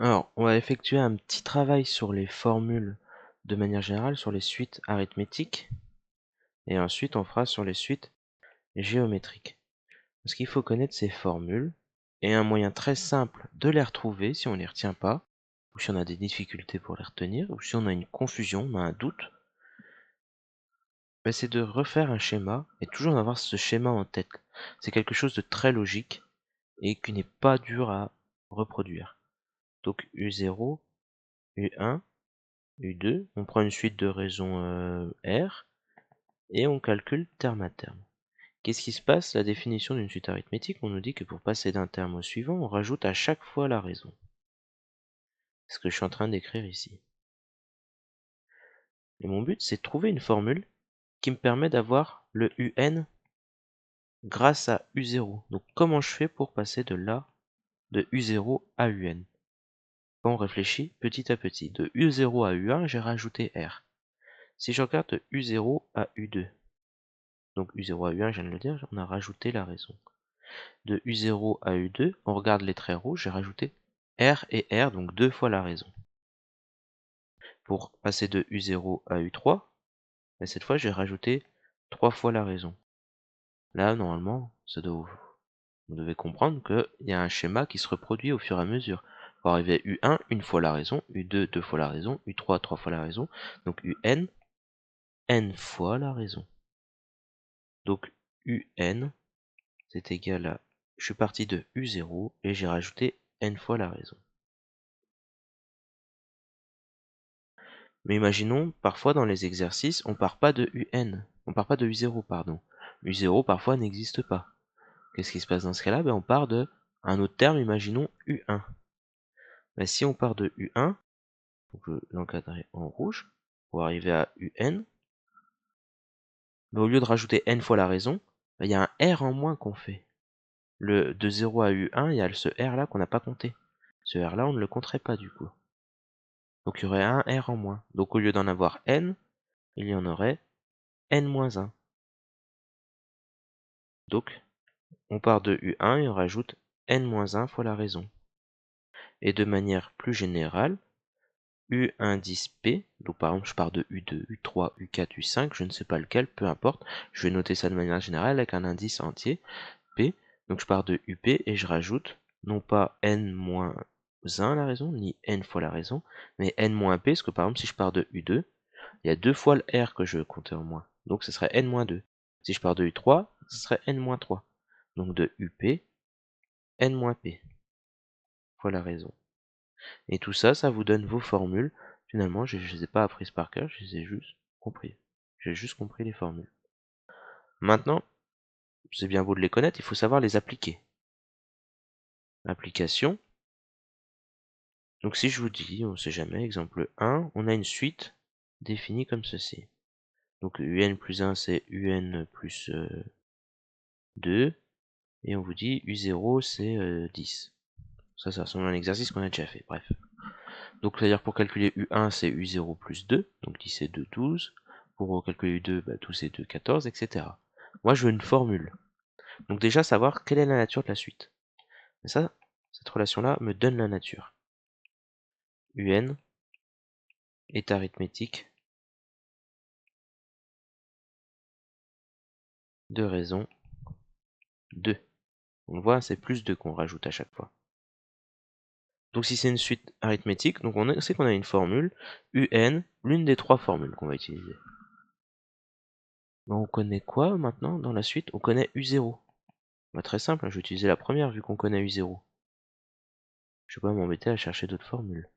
Alors, on va effectuer un petit travail sur les formules de manière générale, sur les suites arithmétiques, et ensuite on fera sur les suites géométriques. Parce qu'il faut connaître ces formules, et un moyen très simple de les retrouver si on ne les retient pas, ou si on a des difficultés pour les retenir, ou si on a une confusion, on a un doute, ben c'est de refaire un schéma, et toujours avoir ce schéma en tête. C'est quelque chose de très logique, et qui n'est pas dur à reproduire. Donc U0, U1, U2, on prend une suite de raisons R, et on calcule terme à terme. Qu'est-ce qui se passe? La définition d'une suite arithmétique, on nous dit que pour passer d'un terme au suivant, on rajoute à chaque fois la raison. C'est ce que je suis en train d'écrire ici. Et mon but, c'est de trouver une formule qui me permet d'avoir le UN grâce à U0. Donc comment je fais pour passer de là, de U0 à UN? Quand on réfléchit petit à petit, de U0 à U1, j'ai rajouté R. Si je regarde de U0 à U2, donc U0 à U1, je viens de le dire, on a rajouté la raison. De U0 à U2, on regarde les traits rouges, j'ai rajouté R et R, donc deux fois la raison. Pour passer de U0 à U3, et cette fois j'ai rajouté 3 fois la raison. Là, normalement, vous devez comprendre qu'il y a un schéma qui se reproduit au fur et à mesure. Pour arriver à U1, une fois la raison, U2, deux fois la raison, U3, trois fois la raison, donc UN, n fois la raison. Donc UN, c'est égal à, je suis parti de U0 et j'ai rajouté n fois la raison. Mais imaginons, parfois dans les exercices, on part pas de UN, on part pas de U0, pardon. U0 parfois n'existe pas. Qu'est-ce qui se passe dans ce cas-là? On part de un autre terme, imaginons U1. Si on part de U1, donc je vais l'encadrer en rouge, pour arriver à UN, au lieu de rajouter n fois la raison, il y a un R en moins qu'on fait. De 0 à U1, il y a ce R là qu'on n'a pas compté. Ce R là, on ne le compterait pas du coup. Donc il y aurait un R en moins. Donc au lieu d'en avoir n, il y en aurait n-1. Donc on part de U1 et on rajoute n-1 fois la raison. Et de manière plus générale, U indice P, donc par exemple je pars de U2, U3, U4, U5, je ne sais pas lequel, peu importe, je vais noter ça de manière générale avec un indice entier, P, donc je pars de UP et je rajoute non pas n-1 la raison, ni n fois la raison, mais n-p, parce que par exemple si je pars de U2, il y a deux fois le R que je veux compter en moins, donc ce serait n-2. Si je pars de U3, ce serait n-3. Donc de UP, n-p fois la raison. Et tout ça, ça vous donne vos formules. Finalement, je ne les ai pas apprises par cœur, je les ai juste compris. J'ai juste compris les formules. Maintenant, c'est bien beau de les connaître, il faut savoir les appliquer. Application. Donc si je vous dis, on ne sait jamais, exemple 1, on a une suite définie comme ceci. Donc UN plus 1, c'est UN plus 2. Et on vous dit U0, c'est 10. Ça ressemble à un exercice qu'on a déjà fait, bref. Donc c'est-à-dire pour calculer U1, c'est U0 plus 2, donc 10 et 2, 12. Pour calculer U2, 12 et 2, 14, etc. Moi, je veux une formule. Donc déjà, savoir quelle est la nature de la suite. Et ça, cette relation-là me donne la nature. UN est arithmétique de raison 2. On voit, c'est plus 2 qu'on rajoute à chaque fois. Donc si c'est une suite arithmétique, donc on sait qu'on a une formule, UN, l'une des trois formules qu'on va utiliser. On connaît quoi maintenant dans la suite? On connaît U0. Très simple, je vais utiliser la première vu qu'on connaît U0. Je vais pas m'embêter à chercher d'autres formules.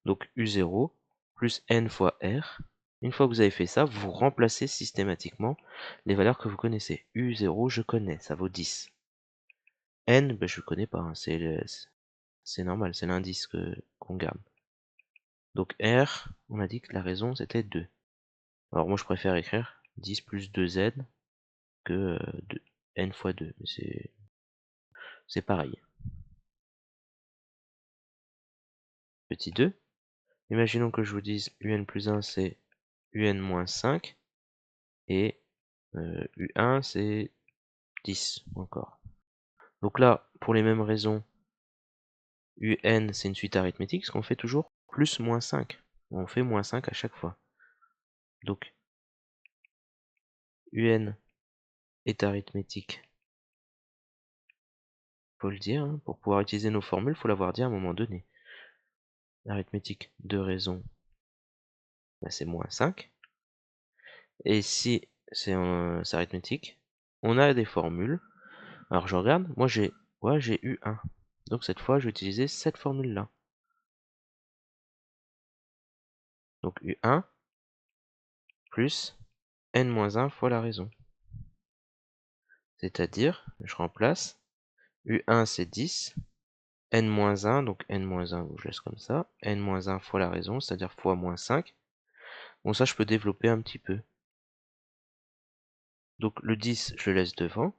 Donc U0 plus n fois R. Une fois que vous avez fait ça, vous remplacez systématiquement les valeurs que vous connaissez. U0, je connais, ça vaut 10. N, je ne connais pas, hein, c'est normal, c'est l'indice qu'on garde. Donc R, on a dit que la raison c'était 2. Alors moi je préfère écrire 10 plus 2Z que n fois 2, mais c'est pareil. Petit 2, imaginons que je vous dise UN plus 1 c'est UN moins 5, et U1 c'est 10 encore. Donc là, pour les mêmes raisons, UN, c'est une suite arithmétique, parce qu'on fait toujours plus moins 5. On fait moins 5 à chaque fois. Donc, UN est arithmétique. Faut le dire, hein, pour pouvoir utiliser nos formules, il faut l'avoir dit à un moment donné. Arithmétique de raison, bah, c'est moins 5. Et si c'est arithmétique, on a des formules. Alors je regarde, moi j'ai eu 1. Donc cette fois, je vais utiliser cette formule-là. Donc U1 plus n-1 fois la raison. C'est-à-dire, je remplace, U1 c'est 10, n-1, donc n-1, je laisse comme ça, n-1 fois la raison, c'est-à-dire fois moins 5. Bon ça je peux développer un petit peu. Donc le 10, je le laisse devant.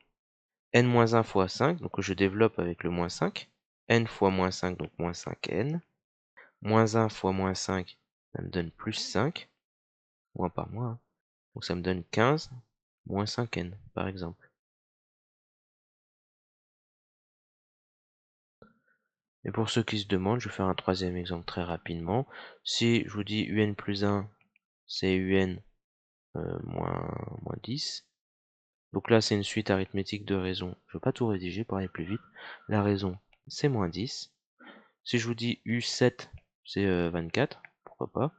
n-1 fois 5, donc je développe avec le moins 5. N fois moins 5, donc moins 5n. Moins 1 fois moins 5, ça me donne plus 5. Moins par moins, hein. Donc ça me donne 15 moins 5n, par exemple. Et pour ceux qui se demandent, je vais faire un troisième exemple très rapidement. Si je vous dis un plus 1, c'est un moins 10. Donc là, c'est une suite arithmétique de raisons. Je ne veux pas tout rédiger pour aller plus vite. La raison, c'est moins 10. Si je vous dis U7, c'est 24, pourquoi pas.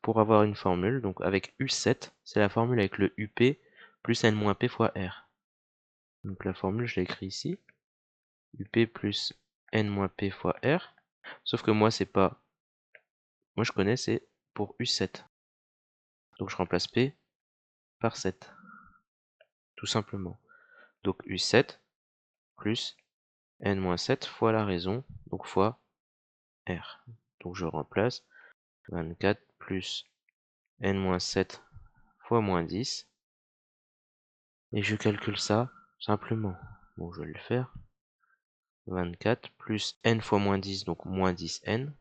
Pour avoir une formule, donc avec U7, c'est la formule avec le UP plus N-P fois R. Donc la formule, je l'ai écrit ici. UP plus N-P fois R. Sauf que moi, c'est pas... Moi, je connais, c'est pour U7. Donc je remplace P par 7. Tout simplement. Donc U7 plus N-7 fois la raison, donc fois R. Donc je remplace 24 plus N-7 fois moins 10. Et je calcule ça simplement. Bon, je vais le faire. 24 plus N fois moins 10, donc moins 10N.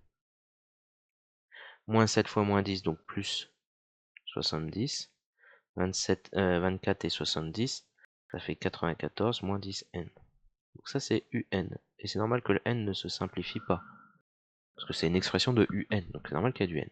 Moins 7 fois moins 10, donc plus 70. 24 et 70, ça fait 94 moins 10N. Donc ça c'est UN. Et c'est normal que le N ne se simplifie pas. Parce que c'est une expression de UN, donc c'est normal qu'il y ait du N.